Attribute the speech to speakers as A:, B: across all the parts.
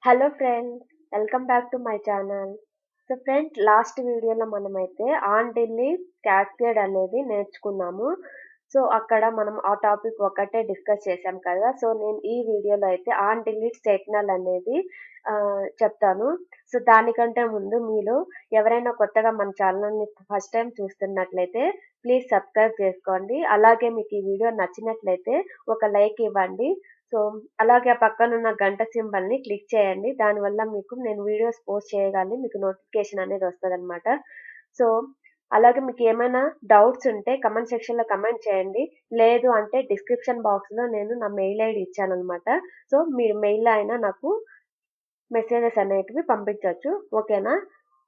A: Hello friends, welcome back to my channel. So friends, last వీడియోలో మనమైతే on delete cascade అనేది నేర్చుకున్నాము. So అక్కడ మనం ఆ టాపిక్ ఒకటే డిస్కస్ చేసాం కదా. సో నేను ఈ వీడియోలో అయితే ఆన్ డిలీట్ సెట్నల్ అనేది చెప్తాను. సో దానికంటే ముందు మీరు ఎవరైనా కొత్తగా మన ఛానల్ని ఫస్ట్ టైం చూస్తున్నట్లయితే ప్లీజ్ సబ్స్క్రైబ్ చేసుకోండి. అలాగే మీకు ఈ వీడియో నచ్చినట్లయితే ఒక లైక్ ఇవ్వండి. సో అలాగే ఆ పక్కనున్న గంట సింబల్ని క్లిక్ చేయండి. దానివల్ల మీకు నేను వీడియోస్ పోస్ట్ చేయగానే మీకు నోటిఫికేషన్ అనేది వస్తుందన్నమాట. సో అలాగే మీకు ఏమైనా డౌట్స్ ఉంటే కమెంట్ సెక్షన్లో కమెంట్ చేయండి. లేదు అంటే డిస్క్రిప్షన్ బాక్స్లో నేను నా మెయిల్ ఐడి ఇచ్చానమాట. సో మీరు మెయిల్లో అయినా నాకు మెసేజెస్ అనేటివి పంపించవచ్చు. ఓకేనా?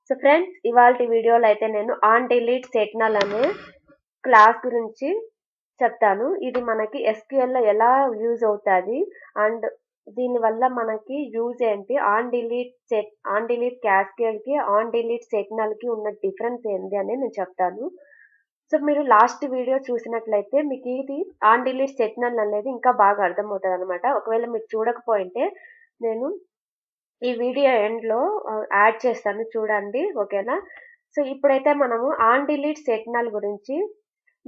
A: సో ఫ్రెండ్స్, ఇవాళ వీడియోలో అయితే నేను ఆన్ డిలీట్ సెట్నల్ అనే క్లాస్ గురించి చెప్తాను. ఇది మనకి ఎస్క్యూఎల్లో ఎలా యూజ్ అవుతుంది అండ్ దీనివల్ల మనకి యూజ్ ఏంటి, ఆన్ డిలీట్ క్యాస్కేడ్కి ఆన్ డిలీట్ సెట్నల్కి ఉన్న డిఫరెన్స్ ఏంటి అని నేను చెప్తాను. సో మీరు లాస్ట్ వీడియో చూసినట్లయితే మీకు ఇది ఆన్ డిలీట్ సెట్నల్ అనేది ఇంకా బాగా అర్థమవుతుంది అనమాట. ఒకవేళ మీరు చూడకపోయింటే నేను ఈ వీడియో ఎండ్లో యాడ్ చేస్తాను, చూడండి. ఓకేనా? సో ఇప్పుడైతే మనము ఆన్ డిలీట్ సెట్నల్ గురించి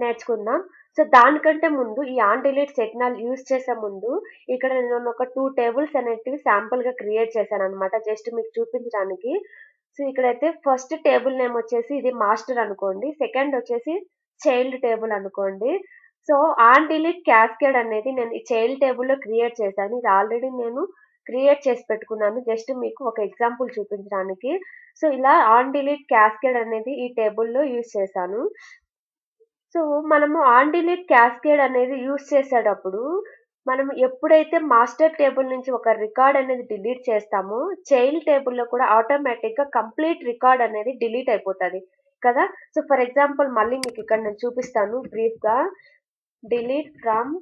A: నేర్చుకుందాం. సో దానికంటే ముందు ఈ ఆన్ డిలీట్ సెట్నల్ యూజ్ చేసే ముందు ఇక్కడ నేను ఒక 2 టేబుల్స్ అనేటివి శాంపుల్గా క్రియేట్ చేశాను అనమాట, జస్ట్ మీకు చూపించడానికి. సో ఇక్కడైతే ఫస్ట్ టేబుల్ నేమ్ వచ్చేసి ఇది మాస్టర్ అనుకోండి, సెకండ్ వచ్చేసి చైల్డ్ టేబుల్ అనుకోండి. సో ఆన్ డిలీట్ క్యాస్కేడ్ అనేది నేను ఈ చైల్డ్ టేబుల్లో క్రియేట్ చేశాను. ఇది ఆల్రెడీ నేను క్రియేట్ చేసి పెట్టుకున్నాను, జస్ట్ మీకు ఒక ఎగ్జాంపుల్ చూపించడానికి. సో ఇలా ఆన్ డిలీట్ క్యాస్కేడ్ అనేది ఈ టేబుల్లో యూజ్ చేశాను. సో మనము ఆన్ డిలీట్ క్యాస్కేడ్ అనేది యూజ్ చేసేటప్పుడు మనం ఎప్పుడైతే మాస్టర్ టేబుల్ నుంచి ఒక రికార్డ్ అనేది డిలీట్ చేస్తామో చైల్డ్ టేబుల్లో కూడా ఆటోమేటిక్గా కంప్లీట్ రికార్డ్ అనేది డిలీట్ అయిపోతుంది కదా. సో ఫర్ ఎగ్జాంపుల్ మళ్ళీ మీకు ఇక్కడ నేను చూపిస్తాను బ్రీఫ్గా. డిలీట్ ఫ్రమ్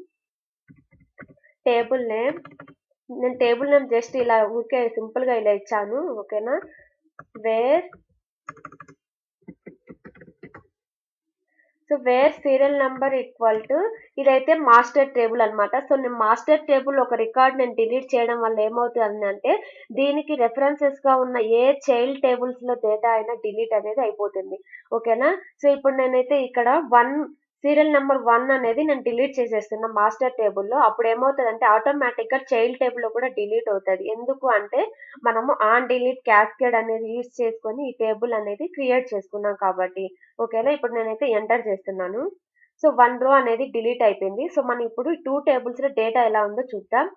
A: టేబుల్ నేమ్, నేను టేబుల్ నేమ్ జస్ట్ ఇలా ఊరికే సింపుల్గా ఇలా ఇచ్చాను. ఓకేనా? Where so where serial number equal to, ఇదైతే మాస్టర్ టేబుల్ అనమాట. సో నేను మాస్టర్ టేబుల్ ఒక రికార్డ్ నేను డిలీట్ చేయడం వల్ల ఏమవుతుంది అంటే దీనికి రెఫరెన్సెస్ గా ఉన్న ఏ చైల్డ్ టేబుల్స్ లో డేటా అయినా డిలీట్ అనేది అయిపోతుంది. ఓకేనా? సో ఇప్పుడు నేనైతే ఇక్కడ సీరియల్ నెంబర్ 1 అనేది నేను డిలీట్ చేసేస్తున్నా మాస్టర్ టేబుల్లో. అప్పుడు ఏమవుతుంది అంటే ఆటోమేటిక్ గా చైల్డ్ టేబుల్లో కూడా డిలీట్ అవుతుంది. ఎందుకు అంటే మనము ఆన్ డిలీట్ క్యాస్కేడ్ అనేది యూజ్ చేసుకొని ఈ టేబుల్ అనేది క్రియేట్ చేసుకున్నాం కాబట్టి. ఓకేనా? ఇప్పుడు నేనైతే ఎంటర్ చేస్తున్నాను. సో 1 రో అనేది డిలీట్ అయిపోయింది. సో మనం ఇప్పుడు 2 టేబుల్స్ లో డేటా ఎలా ఉందో చూద్దాం.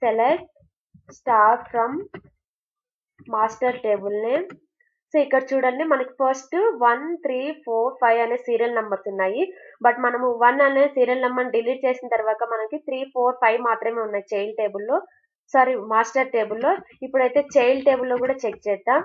A: Select star from master table name. So ఇక్కడ చూడండి మనకి ఫస్ట్ 1, 3, 4, 5 అనే సీరియల్ నెంబర్స్ ఉన్నాయి. బట్ మనము 1 అనే సీరియల్ నెంబర్ డిలీట్ చేసిన తర్వాత మనకి 3, 4, 5 మాత్రమే ఉన్నాయి చైల్డ్ టేబుల్లో, సారీ మాస్టర్ టేబుల్లో. ఇప్పుడైతే చైల్డ్ టేబుల్లో కూడా చెక్ చేద్దాం.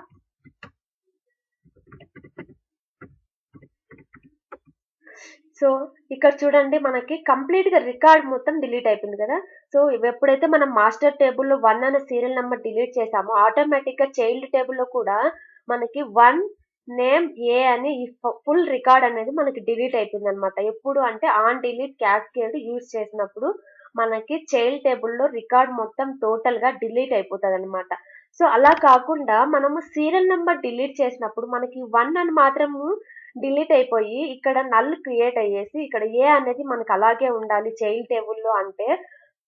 A: సో ఇక్కడ చూడండి మనకి కంప్లీట్ గా రికార్డ్ మొత్తం డిలీట్ అయిపోయింది కదా. సో ఎప్పుడైతే మనం మాస్టర్ టేబుల్లో 1 అనే సీరియల్ నెంబర్ డిలీట్ చేసామో ఆటోమేటిక్ గా చైల్డ్ టేబుల్లో కూడా మనకి 1 నేమ్ ఏ అని ఈ ఫుల్ రికార్డ్ అనేది మనకి డిలీట్ అయిపోయింది అనమాట. ఎప్పుడు అంటే ఆన్ డిలీట్ క్యాస్కేడ్ యూజ్ చేసినప్పుడు మనకి చైల్డ్ టేబుల్లో రికార్డ్ మొత్తం టోటల్ గా డిలీట్ అయిపోతుంది అనమాట. సో అలా కాకుండా మనము సీరియల్ నెంబర్ డిలీట్ చేసినప్పుడు మనకి 1 అని మాత్రము డిలీట్ అయిపోయి ఇక్కడ నల్ క్రియేట్ అయ్యేసి ఇక్కడ ఏ అనేది మనకు అలాగే ఉండాలి చైల్డ్ టేబుల్లో అంటే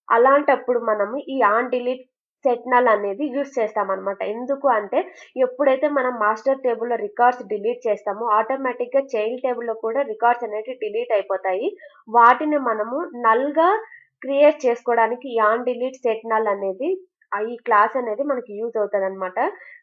A: అలాంటప్పుడు మనము ఈ ఆన్ డిలీట్ సెట్నల్ అనేది యూజ్ చేస్తామన్నమాట. ఎందుకు అంటే ఎప్పుడైతే మనం మాస్టర్ టేబుల్లో రికార్డ్స్ డిలీట్ చేస్తామో ఆటోమేటిక్గా చైల్డ్ టేబుల్లో కూడా రికార్డ్స్ అనేవి డిలీట్ అయిపోతాయి. వాటిని మనము నల్గా క్రియేట్ చేసుకోవడానికి ఈ ఆన్ డిలీట్ సెట్నల్ అనేది ఈ క్లాస్ అనేది మనకి యూజ్ అవుతుంది అనమాట.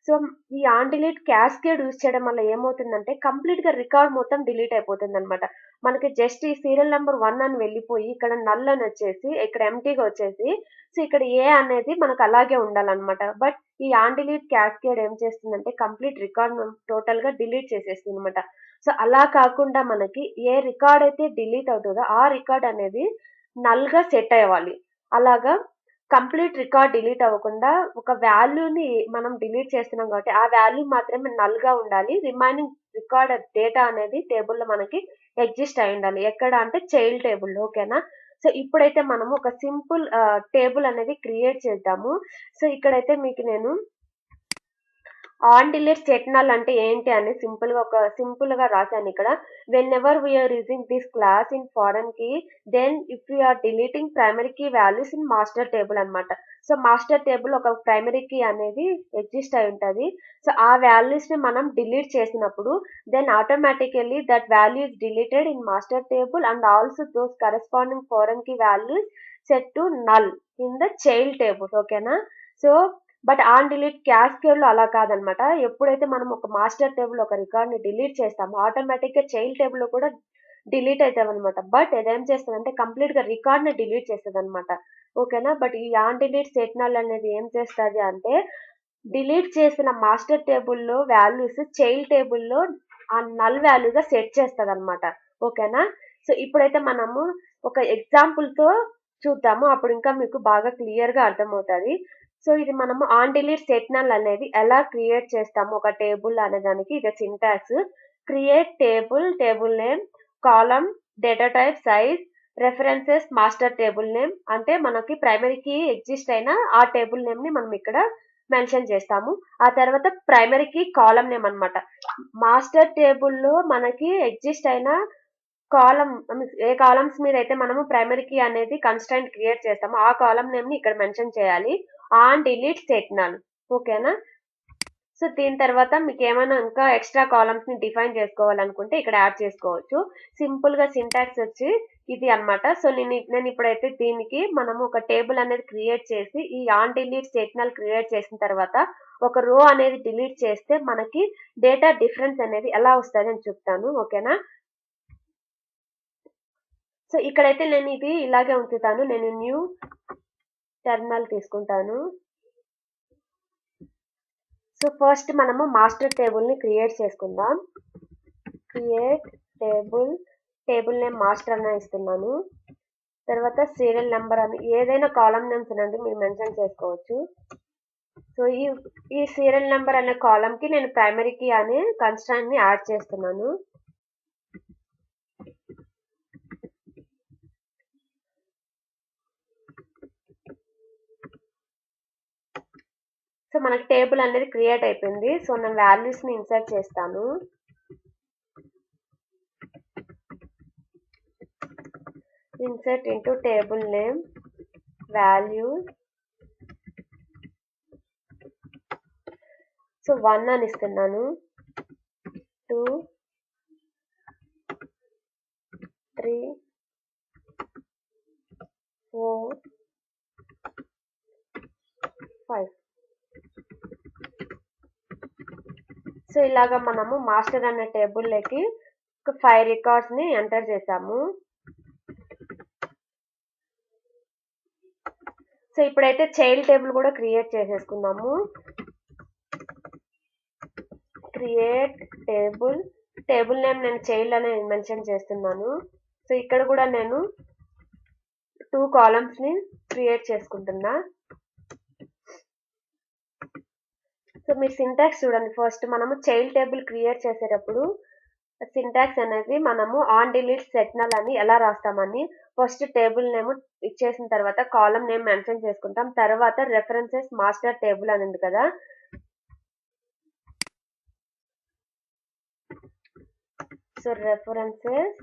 A: సో ఈ ఆన్ డిలీట్ క్యాస్కేడ్ యూజ్ చేయడం వల్ల ఏమవుతుందంటే కంప్లీట్ గా రికార్డ్ మొత్తం డిలీట్ అయిపోతుంది అనమాట. మనకి జస్ట్ ఈ సీరియల్ నెంబర్ 1 అని వెళ్ళిపోయి ఇక్కడ నల్ అని వచ్చేసి ఇక్కడ ఎంటీగా వచ్చేసి సో ఇక్కడ ఏ అనేది మనకు అలాగే ఉండాలన్నమాట. బట్ ఈ ఆన్ డిలీట్ క్యాస్కేడ్ ఏం చేస్తుందంటే కంప్లీట్ రికార్డ్ టోటల్ గా డిలీట్ చేసేస్తుంది అనమాట. సో అలా కాకుండా మనకి ఏ రికార్డ్ అయితే డిలీట్ అవుతుందో ఆ రికార్డ్ అనేది నల్ గా సెట్ అవ్వాలి. అలాగా కంప్లీట్ రికార్డ్ డిలీట్ అవ్వకుండా ఒక వాల్యూని మనం డిలీట్ చేస్తున్నాం కాబట్టి ఆ వాల్యూ మాత్రమే నల్ గా ఉండాలి. రిమైనింగ్ రికార్డ్ డేటా అనేది టేబుల్లో మనకి ఎగ్జిస్ట్ అయి ఉండాలి. ఎక్కడ అంటే చైల్డ్ టేబుల్లో. ఓకేనా? సో ఇప్పుడైతే మనము ఒక సింపుల్ టేబుల్ అనేది క్రియేట్ చేద్దాము. సో ఇక్కడైతే మీకు నేను ఆన్ డిలీట్ సెట్ నల్ అంటే ఏంటి అని సింపుల్ గా రాశాను ఇక్కడ. Whenever we are using this class in foreign key, then if you're deleting primary key values in master table అన్నమాట. సో మాస్టర్ టేబుల్ ఒక ప్రైమరీ కీ అనేది ఎగ్జిస్ట్ అయి ఉంటది. సో ఆ వాల్యూస్ ని మనం డిలీట్ చేసినప్పుడు then automatically that value is deleted in master table and also those corresponding foreign key values set to null in the child table. ఓకేనా? So but on delete cascade లో అలా కాదనమాట. ఎప్పుడైతే మనం ఒక మాస్టర్ టేబుల్ ఒక record ని delete చేస్తామో ఆటోమేటిక్ గా చైల్డ్ టేబుల్ లో కూడా డిలీట్ అవుతాం అనమాట. బట్ ఇదేం చేస్తుందంటే కంప్లీట్ గా రికార్డ్ ని డిలీట్ చేస్తుంది అనమాట. ఓకేనా? బట్ ఈ ఆన్ డిలీట్ సెట్ నల్ అనేది ఏం చేస్తుంది అంటే డిలీట్ చేసిన మాస్టర్ టేబుల్లో వాల్యూస్ చైల్డ్ టేబుల్లో ఆ నల్ వాల్యూగా సెట్ చేస్తుంది అనమాట. ఓకేనా? సో ఇప్పుడైతే మనము ఒక ఎగ్జాంపుల్ తో చూద్దాము, అప్పుడు ఇంకా మీకు బాగా క్లియర్ గా అర్థమవుతుంది. సో ఇది మనము ఆన్ డిలీట్ సెట్ నల్ అనేది ఎలా క్రియేట్ చేస్తాము ఒక టేబుల్ అనే దానికి ఇది syntax. Create table, table name, column, data type, size, references, master table name. అంటే మనకి ప్రైమరీకి ఎగ్జిస్ట్ అయిన ఆ టేబుల్ నేమ్ ని మనం ఇక్కడ మెన్షన్ చేస్తాము. ఆ తర్వాత ప్రైమరీకి కాలమ్ నేమ్ అన్నమాట. మాస్టర్ టేబుల్లో మనకి ఎగ్జిస్ట్ అయిన కాలమ్ ఏ కాలమ్స్ మీద అయితే మనము ప్రైమరీ కీ అనేది కన్స్ట్రైంట్ క్రియేట్ చేస్తామో ఆ కాలమ్ నేమ్ ని ఇక్కడ మెన్షన్ చేయాలి. On delete set null. ఓకేనా? సో దీని తర్వాత మీకు ఏమైనా ఇంకా ఎక్స్ట్రా కాలమ్స్ ని డిఫైన్ చేసుకోవాలనుకుంటే ఇక్కడ యాడ్ చేసుకోవచ్చు. సింపుల్ గా సింటాక్స్ వచ్చి ఇది అన్నమాట. సో నేను ఇప్పుడైతే దీనికి మనము ఒక టేబుల్ అనేది క్రియేట్ చేసి ఈ on delete set null create చేసిన తర్వాత ఒక రో అనేది డిలీట్ చేస్తే మనకి డేటా డిఫరెన్స్ అనేది ఎలా వస్తుంది అని చెప్తాను. ఓకేనా? సో ఇక్కడైతే నేను ఇది ఇలాగే ఉంచుతాను. నేను న్యూ టెర్మినల్ తీసుకుంటాను. సో ఫస్ట్ మనము మాస్టర్ టేబుల్ ని క్రియేట్ చేసుకుందాం. Create table, table name master అని ఇస్తున్నాను. తర్వాత సీరియల్ నెంబర్ అని ఏదైనా కాలమ్ నేమ్స్ అనేది మీరు మెన్షన్ చేసుకోవచ్చు. సో ఈ సీరియల్ నెంబర్ అనే కాలమ్ కి నేను ప్రైమరీ కీ అనే కన్స్ట్రైంట్ ని యాడ్ చేస్తున్నాను. సో మనకి టేబుల్ అనేది క్రియేట్ అయిపోయింది. సో నేను వాల్యూస్ ని ఇన్సర్ట్ చేస్తాను. Insert into table name value. So 1 అని ఇస్తున్నాను. 2, 3, 4, 5. సో ఇలాగా మనము మాస్టర్ అనే టేబుల్ లోకి ఒక 5 రికార్డ్స్ ని ఎంటర్ చేసాము. సో ఇప్పుడైతే చైల్డ్ టేబుల్ కూడా క్రియేట్ చేసేసుకున్నాము. క్రియేట్ టేబుల్, టేబుల్ నేమ్ నేను చైల్డ్ అని మెన్షన్ చేస్తున్నాను. సో ఇక్కడ కూడా నేను 2 కాలమ్స్ ని క్రియేట్ చేసుకుంటున్నా. సో మీరు సింటాక్స్ చూడండి. ఫస్ట్ మనము చైల్డ్ టేబుల్ క్రియేట్ చేసేటప్పుడు సింటాక్స్ అనేది మనము ఆన్ డిలీట్ సెట్ నల్ అని ఎలా రాస్తామని ఫస్ట్ టేబుల్ నేమ్ ఇచ్చేసిన తర్వాత కాలమ్ నేమ్ మెన్షన్ చేసుకుంటాం. తర్వాత రెఫరెన్సెస్ మాస్టర్ టేబుల్ అని ఉంది కదా, so references.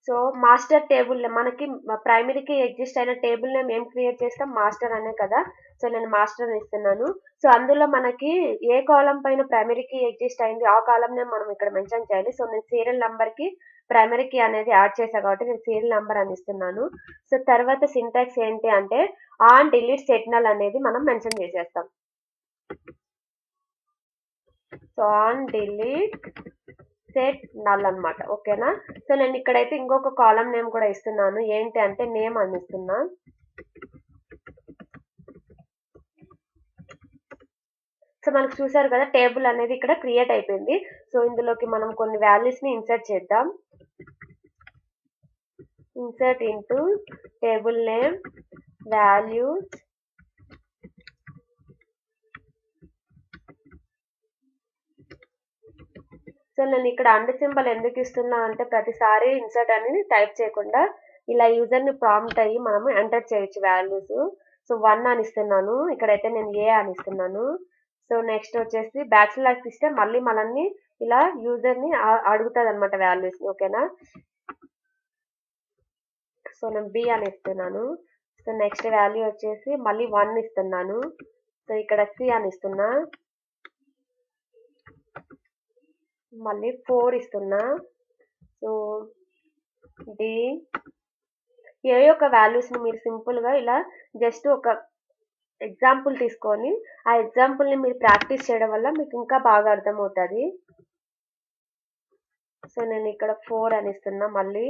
A: So master table మనకి ప్రైమరీకి ఎగ్జిస్ట్ అయిన టేబుల్ నేమ్ ఏం క్రియేట్ చేస్తాం, మాస్టర్ అనే కదా. సో నేను మాస్టర్ ఇస్తున్నాను. సో అందులో మనకి ఏ కాలం పైన ప్రైమరీకి ఎగ్జిస్ట్ అయింది ఆ కాలం నేమ్ మనం ఇక్కడ మెన్షన్ చేయాలి. సో నేను సీరియల్ నంబర్ కి ప్రైమరీకి అనేది యాడ్ చేశా కాబట్టి నేను సీరియల్ నంబర్ అని ఇస్తున్నాను. సో తర్వాత సింటాక్స్ ఏంటి అంటే ఆన్ డిలీట్ సెట్ నల్ అనేది మనం మెన్షన్ చేసేస్తాం. So on delete set null అన్నమాట. ఓకేనా? సో నేను ఇక్కడైతే ఇంకొక కాలమ్ నేమ్ కూడా ఇస్తున్నాను. ఏంటి అంటే నేమ్ అని ఇస్తున్నా. సో మనకు చూసారు కదా టేబుల్ అనేది ఇక్కడ క్రియేట్ అయిపోయింది. సో ఇందులోకి మనం కొన్ని వాల్యూస్ ని ఇన్సర్ట్ చేద్దాం. Insert into table name value. So నేను ఇక్కడ అండ్ సింబల్ ఎందుకు ఇస్తున్నా అంటే ప్రతిసారి ఇన్సర్ట్ అని టైప్ చేయకుండా ఇలా యూజర్ ని ప్రాంప్ట్ అయ్యి మనము ఎంటర్ చేయొచ్చు వాల్యూస్. సో 1 అని ఇస్తున్నాను, ఇక్కడైతే నేను ఏ అని ఇస్తున్నాను. సో నెక్స్ట్ వచ్చేసి బ్యాక్ స్లాష్ ఇస్తే మళ్ళీ మనల్ని ఇలా యూజర్ ని అడుగుతుంది అనమాట వాల్యూస్. ఓకేనా, సో నేను బి అని ఇస్తున్నాను. సో నెక్స్ట్ వాల్యూ వచ్చేసి మళ్ళీ 1 ఇస్తున్నాను. సో ఇక్కడ సి అని ఇస్తున్నా, మళ్ళీ 4 ఇస్తున్నా. సో డి, ఏ యొక్క వాల్యూస్ ని మీరు సింపుల్ గా ఇలా జస్ట్ ఒక ఎగ్జాంపుల్ తీసుకొని ఆ ఎగ్జాంపుల్ ని మీరు ప్రాక్టీస్ చేయడం వల్ల మీకు ఇంకా బాగా అర్థమవుతుంది. సో నేను ఇక్కడ 4 అని ఇస్తున్నా మళ్ళీ.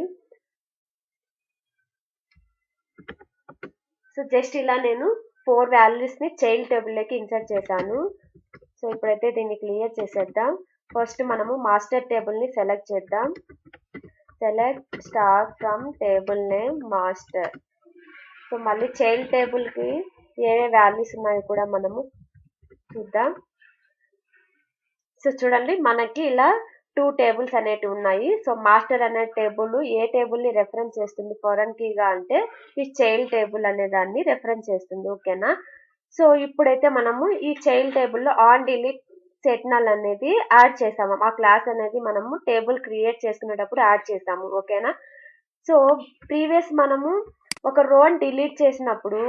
A: సో జస్ట్ ఇలా నేను 4 వాల్యూస్ ని చైల్డ్ టేబుల్ లోకి ఇన్సర్ట్ చేశాను. సో ఇప్పుడైతే దీన్ని క్లియర్ చేసేద్దాం. ఫస్ట్ మనము మాస్టర్ టేబుల్ ని సెలెక్ట్ చేద్దాం. Select star from table name master. So మళ్ళీ చైల్డ్ టేబుల్ కి ఏ వాల్యూస్ ఉన్నాయో కూడా మనము చూద్దాం. సో చూడండి మనకి ఇలా 2 టేబుల్స్ అనేటివి ఉన్నాయి. సో మాస్టర్ అనే టేబుల్ ఏ టేబుల్ ని రెఫరెన్స్ చేస్తుంది ఫారెన్ కీగా అంటే ఈ చైల్డ్ టేబుల్ అనే దాన్ని రెఫరెన్స్ చేస్తుంది. ఓకేనా, సో ఇప్పుడైతే మనము ఈ చైల్డ్ టేబుల్లో ఆన్ డిలీట్ సెట్ నల్ అనేది యాడ్ చేసాము. ఆ క్లాస్ అనేది మనము టేబుల్ క్రియేట్ చేసుకునేటప్పుడు యాడ్ చేసాము. ఓకేనా, సో ప్రీవియస్ మనము ఒక రోని డిలీట్ చేసినప్పుడు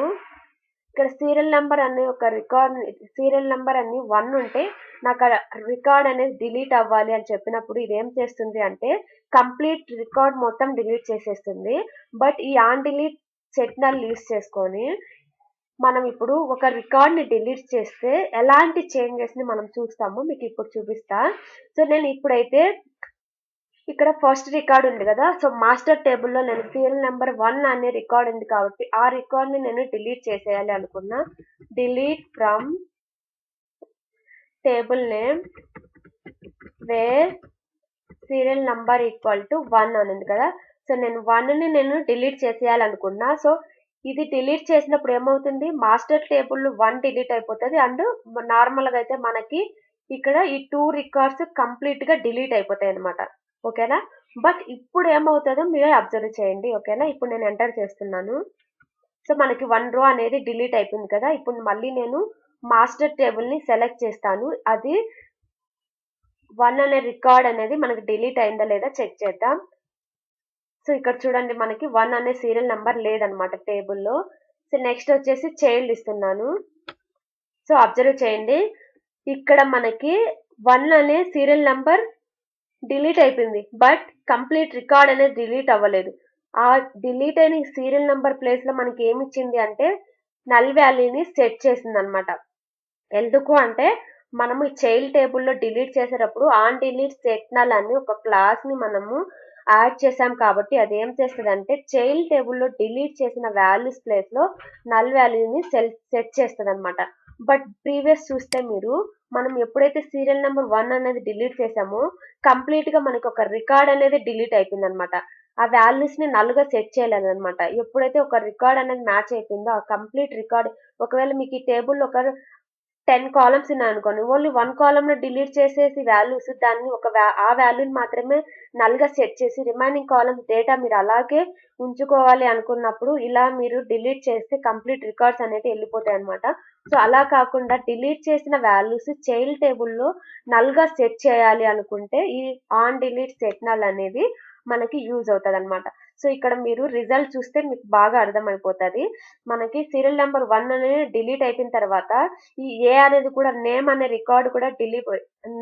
A: ఇక్కడ సీరియల్ నెంబర్ అనే ఒక రికార్డ్, సీరియల్ నెంబర్ అని 1 ఉంటే నాకు రికార్డ్ అనేది డిలీట్ అవ్వాలి అని చెప్పినప్పుడు ఇదేం చేస్తుంది అంటే కంప్లీట్ రికార్డ్ మొత్తం డిలీట్ చేసేస్తుంది. బట్ ఈ on delete set null use చేసుకొని మనం ఇప్పుడు ఒక రికార్డ్ ని డిలీట్ చేస్తే ఎలాంటి చేంజెస్ ని మనం చూస్తామో మీకు ఇప్పుడు చూపిస్తా. సో నేను ఇప్పుడైతే ఇక్కడ ఫస్ట్ రికార్డ్ ఉంది కదా, సో మాస్టర్ టేబుల్లో నేను సీరియల్ నెంబర్ 1 అనే రికార్డ్ ఉంది కాబట్టి ఆ రికార్డ్ ని నేను డిలీట్ చేసేయాలి అనుకున్నా. Delete from table name wear serial number equal to 1 అని ఉంది కదా. సో నేను 1 ని నేను డిలీట్ చేసేయాలనుకున్నా. సో ఇది డిలీట్ చేసినప్పుడు ఏమవుతుంది, మాస్టర్ టేబుల్ 1 డిలీట్ అయిపోతుంది అండ్ నార్మల్ గా అయితే మనకి ఇక్కడ ఈ 2 రికార్డ్స్ కంప్లీట్ గా డిలీట్ అయిపోతాయి అనమాట. ఓకేనా, బట్ ఇప్పుడు ఏమవుతుందో మీరే అబ్జర్వ్ చేయండి. ఓకేనా, ఇప్పుడు నేను ఎంటర్ చేస్తున్నాను. సో మనకి 1 రో అనేది డిలీట్ అయిపోయింది కదా. ఇప్పుడు మళ్ళీ నేను మాస్టర్ టేబుల్ ని సెలెక్ట్ చేస్తాను. అది 1 అనే రికార్డ్ అనేది మనకి డిలీట్ అయిందా లేదా చెక్ చేద్దాం. సో ఇక్కడ చూడండి మనకి 1 అనే సీరియల్ నెంబర్ లేదనమాట టేబుల్లో. సో నెక్స్ట్ వచ్చేసి చైల్డ్ ఇస్తున్నాను. సో అబ్జర్వ్ చేయండి ఇక్కడ మనకి 1 అనే సీరియల్ నెంబర్ డిలీట్ అయిపోయింది బట్ కంప్లీట్ రికార్డ్ అనేది డిలీట్ అవ్వలేదు. ఆ డిలీట్ అయిన సీరియల్ నెంబర్ ప్లేస్ లో మనకి ఏమి ఇచ్చింది అంటే నల్ వాల్యూని సెట్ చేసింది అనమాట. ఎందుకు అంటే మనము ఈ చైల్డ్ టేబుల్లో డిలీట్ చేసేటప్పుడు ఆన్ డిలీట్ సెట్ నల్ అని ఒక క్లాస్ ని మనము యాడ్ చేసాం కాబట్టి అది ఏం చేస్తుంది అంటే చైల్డ్ టేబుల్లో డిలీట్ చేసిన వాల్యూస్ ప్లేస్ లో నల్ వాల్యూని సెట్ చేస్తుంది అనమాట. బట్ ప్రీవియస్ చూస్తే మీరు మనం ఎప్పుడైతే సీరియల్ నెంబర్ 1 అనేది డిలీట్ చేసామో కంప్లీట్ గా మనకి ఒక రికార్డ్ అనేది డిలీట్ అయిపోయింది అనమాట. ఆ వాల్యూస్ ని నల్ గా సెట్ చేయలేదు అనమాట. ఎప్పుడైతే ఒక రికార్డ్ అనేది మ్యాచ్ అయిపోయిందో ఆ కంప్లీట్ రికార్డ్, ఒకవేళ మీకు ఈ టేబుల్ ఒక 10 కాలమ్స్ ఉన్నాయి అనుకోండి, ఓన్లీ 1 కాలమ్ ని డిలీట్ చేసేసి వాల్యూస్ దాన్ని ఆ వాల్యూని మాత్రమే నల్ గా సెట్ చేసి రిమైనింగ్ కాలమ్స్ డేటా మీరు అలాగే ఉంచుకోవాలి అనుకున్నప్పుడు ఇలా మీరు డిలీట్ చేస్తే కంప్లీట్ రికార్డ్స్ అనేవి వెళ్ళిపోతాయి అనమాట. సో అలా కాకుండా డిలీట్ చేసిన వాల్యూస్ చైల్డ్ టేబుల్లో నల్ గా సెట్ చేయాలి అనుకుంటే ఈ ఆన్ డిలీట్ సెట్ నల్ అనేది మనకి యూజ్ అవుతుంది అనమాట. సో ఇక్కడ మీరు రిజల్ట్ చూస్తే మీకు బాగా అర్థమైపోతుంది. మనకి సీరియల్ నెంబర్ 1 అనేది డిలీట్ అయిపోయిన తర్వాత ఈ ఏ అనేది కూడా నేమ్ అనే రికార్డ్ కూడా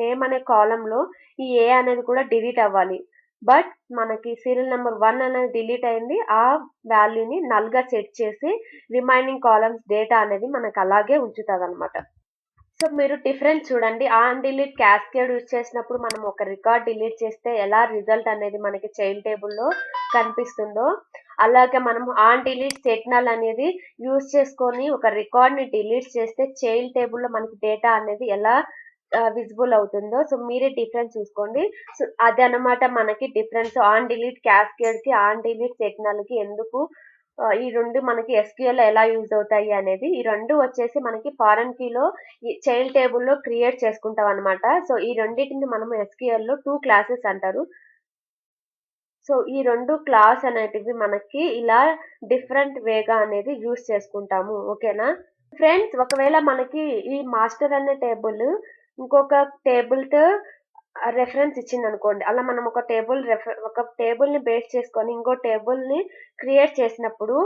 A: నేమ్ అనే కాలమ్ లో ఈ ఏ అనేది కూడా డిలీట్ అవ్వాలి. బట్ మనకి సీరియల్ నెంబర్ 1 అనేది డిలీట్ అయింది, ఆ వాల్యూని నల్ గా సెట్ చేసి రిమైనింగ్ కాలమ్స్ డేటా అనేది మనకి అలాగే ఉంచుతుంది అనమాట. సో మీరు డిఫరెన్స్ చూడండి, ఆన్ డిలీట్ క్యాస్కేడ్ యూజ్ చేసినప్పుడు మనం ఒక రికార్డ్ డిలీట్ చేస్తే ఎలా రిజల్ట్ అనేది మనకి చైల్డ్ టేబుల్లో కనిపిస్తుందో, అలాగే మనం ఆన్ డిలీట్ సెట్ నల్ అనేది యూజ్ చేసుకొని ఒక రికార్డ్ ని డిలీట్ చేస్తే చైల్డ్ టేబుల్లో మనకి డేటా అనేది ఎలా విజిబుల్ అవుతుందో సో మీరే డిఫరెన్స్ చూసుకోండి. సో అదనమాట మనకి డిఫరెన్స్ ఆన్ డిలీట్ క్యాస్కేడ్ కి ఆన్ డిలీట్ సెట్ నల్ కి ఎందుకు ఈ 2 మనకి ఎస్‌క్యూఎల్‌లో ఎలా యూజ్ అవుతాయి అనేది. ఈ 2 వచ్చేసి మనకి ఫారెన్ కీలో ఈ చైల్డ్ టేబుల్‌లో క్రియేట్ చేసుకుంటామనమాట. సో, ఈ రెండిటిని మనము ఎస్‌క్యూఎల్‌లో 2 క్లాసెస్ అంటారు. సో, ఈ 2 క్లాస్ అనేటివి మనకి ఇలా డిఫరెంట్ వేగా అనేది యూజ్ చేసుకుంటాము. ఓకేనా? ఫ్రెండ్స్ ఒకవేళ మనకి ఈ మాస్టర్ అనే టేబుల్ ఇంకొక టేబుల్‌తో రెఫరెన్స్ ఇచ్చిందనుకోండి. అలా మనం ఒక టేబుల్‌ని బేస్ చేసుకొని ఇంకో టేబుల్‌ని క్రియేట్ చేసినప్పుడు,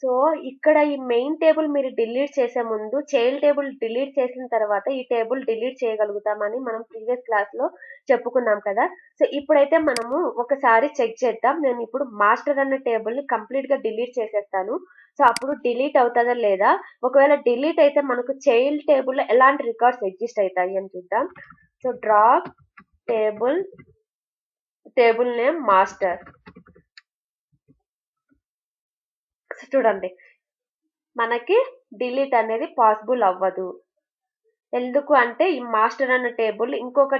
A: సో, ఇక్కడ ఈ మెయిన్ టేబుల్ మీరు డిలీట్ చేసే ముందు చైల్డ్ టేబుల్ డిలీట్ చేసిన తర్వాత ఈ టేబుల్ డిలీట్ చేయగలుగుతామని మనం ప్రీవియస్ క్లాస్‌లో చెప్పుకున్నాం కదా! సో, ఇప్పుడైతే మనము ఒకసారి చెక్ చేద్దాం. నేనిప్పుడు మాస్టర్ అన్న టేబుల్‌ని కంప్లీట్‌గా డిలీట్ చేసేస్తాను. సో, అప్పుడు డిలీట్ అవుతదా లేదా? ఒకవేళ డిలీట్ అయితే మనకు చైల్డ్ టేబుల్‌లో ఎలాంటి రికార్డ్స్ ఎగ్జిస్ట్ అయితాయి అని చూద్దాం. So, drop table name master. చూడండి మనకి డిలీట్ అనేది పాసిబుల్ అవ్వదు. ఎందుకు అంటే ఈ మాస్టర్ అన్న టేబుల్ ఇంకొక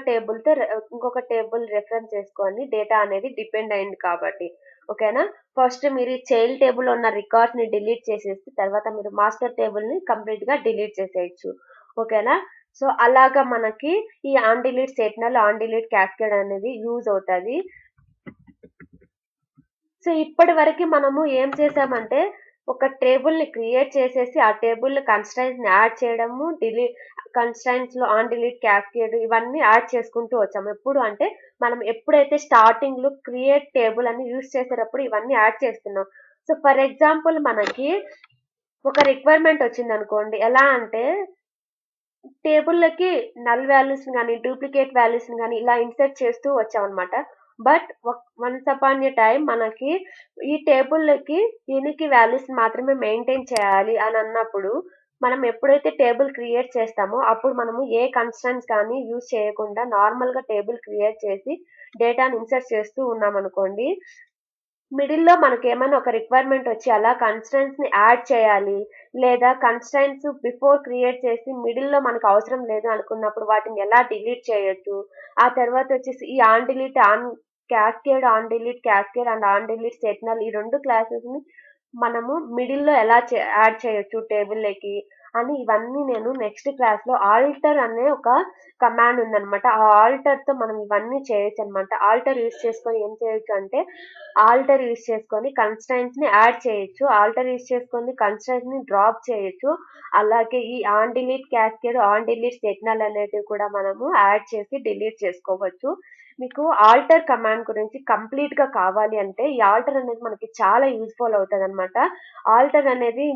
A: టేబుల్ రెఫరెన్స్ చేసుకొని డేటా అనేది డిపెండ్ అయింది కాబట్టి. ఓకేనా? ఫస్ట్ మీరు ఈ చైల్డ్ టేబుల్ ఉన్న రికార్డ్స్ ని డిలీట్ చేసేసి తర్వాత మీరు మాస్టర్ టేబుల్ ని కంప్లీట్ గా డిలీట్ చేసేయచ్చు. ఓకేనా? సో అలాగా మనకి ఈ on delete set null on delete cascade అనేది యూజ్ అవుతది. సో ఇప్పటి వరకు మనము ఏం చేసామంటే ఒక టేబుల్ ని క్రియేట్ చేసేసి ఆ టేబుల్ కన్స్ట్రైన్స్ ని యాడ్ చేయడము కన్స్ట్రైన్స్ లో ఆన్ డిలీట్ క్యాస్కేడ్ ఇవన్నీ యాడ్ చేసుకుంటూ వచ్చాము. ఎప్పుడు అంటే మనం ఎప్పుడైతే స్టార్టింగ్ లో క్రియేట్ టేబుల్ అని యూజ్ చేసేటప్పుడు ఇవన్నీ యాడ్ చేస్తున్నాం. సో ఫర్ ఎగ్జాంపుల్ మనకి ఒక రిక్వైర్మెంట్ వచ్చింది అనుకోండి. ఎలా అంటే టేబుల్లకి నల్ వాల్యూస్ గాని డూప్లికేట్ వాల్యూస్ గాని ఇలా ఇన్సర్ట్ చేస్తూ వచ్చామన్నమాట. But once upon a time మనకి ఈ టేబుల్‌లకి యూనిక్ వాల్యూస్ మాత్రమే మెయింటైన్ చేయాలి అని అన్నప్పుడు మనం ఎప్పుడైతే టేబుల్ క్రియేట్ చేస్తామో అప్పుడు మనము ఏ కన్‌స్ట్రైన్స్ కానీ యూజ్ చేయకుండా నార్మల్‌గా టేబుల్ క్రియేట్ చేసి డేటాని ఇన్సర్ట్ చేస్తూ ఉన్నామనుకోండి. మిడిల్‌లో మనకేమైనా ఒక రిక్వైర్మెంట్ వచ్చి అలా కన్‌స్ట్రైన్ట్స్‌ని యాడ్ చేయాలి. లేదా కన్‌స్ట్రైన్ట్స్ బిఫోర్ క్రియేట్ చేసి మిడిల్‌లో మనకు అవసరం లేదు అనుకున్నప్పుడు వాటిని ఎలా డిలీట్ చేయొచ్చు. ఆ తర్వాత వచ్చేసి ఈ on delete, cascade and on delete set null ఈ 2 క్లాసెస్‌ని మనము మిడిల్‌లో ఎలా యాడ్ చేయొచ్చు టేబుల్‌లోకి అని ఇవన్నీ నేను నెక్స్ట్ క్లాస్‌లో ఆల్టర్ అనే ఒక కమాండ్ ఉందన్నమాట. ఆ ఆల్టర్‌తో మనం ఇవన్నీ చేయొచ్చన్నమాట. ఆల్టర్ యూజ్ చేసుకొని ఏం చేయొచ్చు అంటే ఆల్టర్ యూజ్ చేసుకొని కన్‌స్ట్రైన్ట్స్‌ని యాడ్ చేయొచ్చు. ఆల్టర్ యూజ్ చేసుకొని కన్‌స్ట్రైన్ట్స్‌ని డ్రాప్ చేయొచ్చు. అలాగే ఈ on delete cascade, on delete set null అనేటివి కూడా మనము యాడ్ చేసి డిలీట్ చేసుకోవచ్చు. మీకు ఆల్టర్ కమాండ్ గురించి కంప్లీట్‌గా కావాలి అంటే ఈ ఆల్టర్ అనేది మనకి చాలా యూజ్‌ఫుల్ అవుతదనమాట. ఆల్టర్ అనేది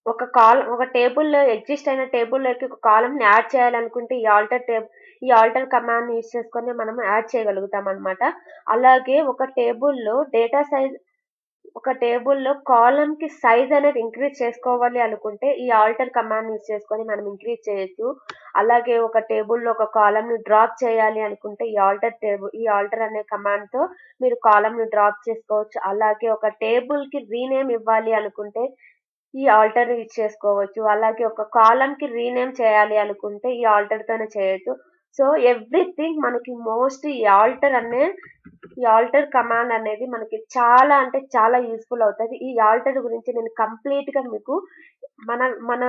A: ఒక టేబుల్‌లో ఎగ్జిస్ట్ అయిన టేబుల్‌లోకి ఒక కాలమ్‌ని యాడ్ చేయాలనుకుంటే ఈ ఆల్టర్ కమాండ్‌ని యూజ్ చేసుకొని మనం యాడ్ చేయగలుగుతామనమాట. అలాగే ఒక టేబుల్‌లో కాలమ్‌కి సైజ్ అనేది ఇంక్రీజ్ చేసుకోవాలి అనుకుంటే ఈ ఆల్టర్ కమాండ్ యూజ్ చేసుకొని మనం ఇంక్రీజ్ చేయొచ్చు. అలాగే ఒక టేబుల్‌లో ఒక కాలమ్‌ని డ్రాప్ చేయాలి అనుకుంటే ఈ ఆల్టర్ అనే కమాండ్‌తో మీరు కాలమ్‌ని డ్రాప్ చేసుకోవచ్చు. అలాగే ఒక టేబుల్‌కి రీనేమ్ ఇవ్వాలి అనుకుంటే ఈ ఆల్టర్ యూజ్ చేసుకోవచ్చు. అలాగే ఒక కాలమ్‌కి రీనేమ్ చేయాలి అనుకుంటే ఈ ఆల్టర్‌తోనే చేయొచ్చు. సో, ఎవ్రీథింగ్ మనకి మోస్ట్ ఈ ఆల్టర్ కమాండ్ అనేది మనకి చాలా అంటే చాలా యూజ్‌ఫుల్ అవుతది. ఈ ఆల్టర్ గురించి నేను కంప్లీట్‌గా మీకు మన మన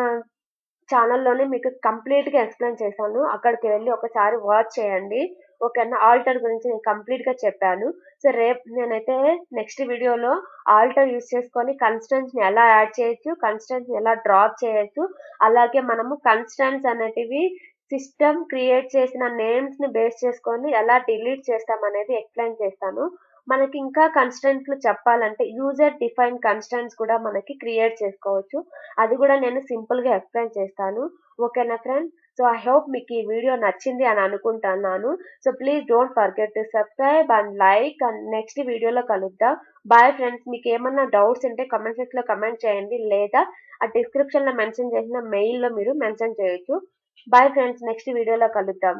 A: ఛానెల్‌లోనే మీకు కంప్లీట్‌గా ఎక్స్‌ప్లెయిన్ చేశాను. అక్కడికి వెళ్లి ఒకసారి వాచ్ చేయండి. ఓకేనా? ఆల్టర్ గురించి నేను కంప్లీట్‌గా చెప్పాను. సో, రేపు నేనైతే నెక్స్ట్ వీడియోలో ఆల్టర్ యూజ్ చేసుకొని కన్‌స్ట్రెయింట్స్‌ని ఎలా యాడ్ చేయొచ్చు, కన్‌స్ట్రెయింట్స్‌ని ఎలా డ్రాప్ చేయొచ్చు, అలాగే మనము కన్‌స్ట్రెయింట్స్ అనేటివి సిస్టమ్ క్రియేట్ చేసిన నేమ్స్‌ని బేస్ చేసుకొని ఎలా డిలీట్ చేస్తామనేది ఎక్స్‌ప్లెయిన్ చేస్తాను. మనకి ఇంకా కన్‌స్ట్రెయింట్స్‌లు చెప్పాలంటే యూజర్ డిఫైన్డ్ కన్‌స్ట్రెయింట్స్ కూడా మనకి క్రియేట్ చేసుకోవచ్చు. అది కూడా నేను సింపుల్‌గా ఎక్స్‌ప్లెయిన్ చేస్తాను. ఓకేనా ఫ్రెండ్స్? సో, ఐ హోప్ మీకు ఈ వీడియో నచ్చింది అని అనుకుంటున్నాను. So, please don't forget to subscribe and like and next వీడియోలో కలుద్దాం. Bye friends. మీకేమన్నా డౌట్స్ ఉంటే కామెంట్ సెక్షన్‌లో కామెంట్ చేయండి. లేదా ఆ డిస్క్రిప్షన్‌లో మెన్షన్ చేసిన మెయిల్‌లో మీరు మెన్షన్ చేయొచ్చు. Bye friends. నెక్స్ట్ వీడియోలో కలుద్దాం.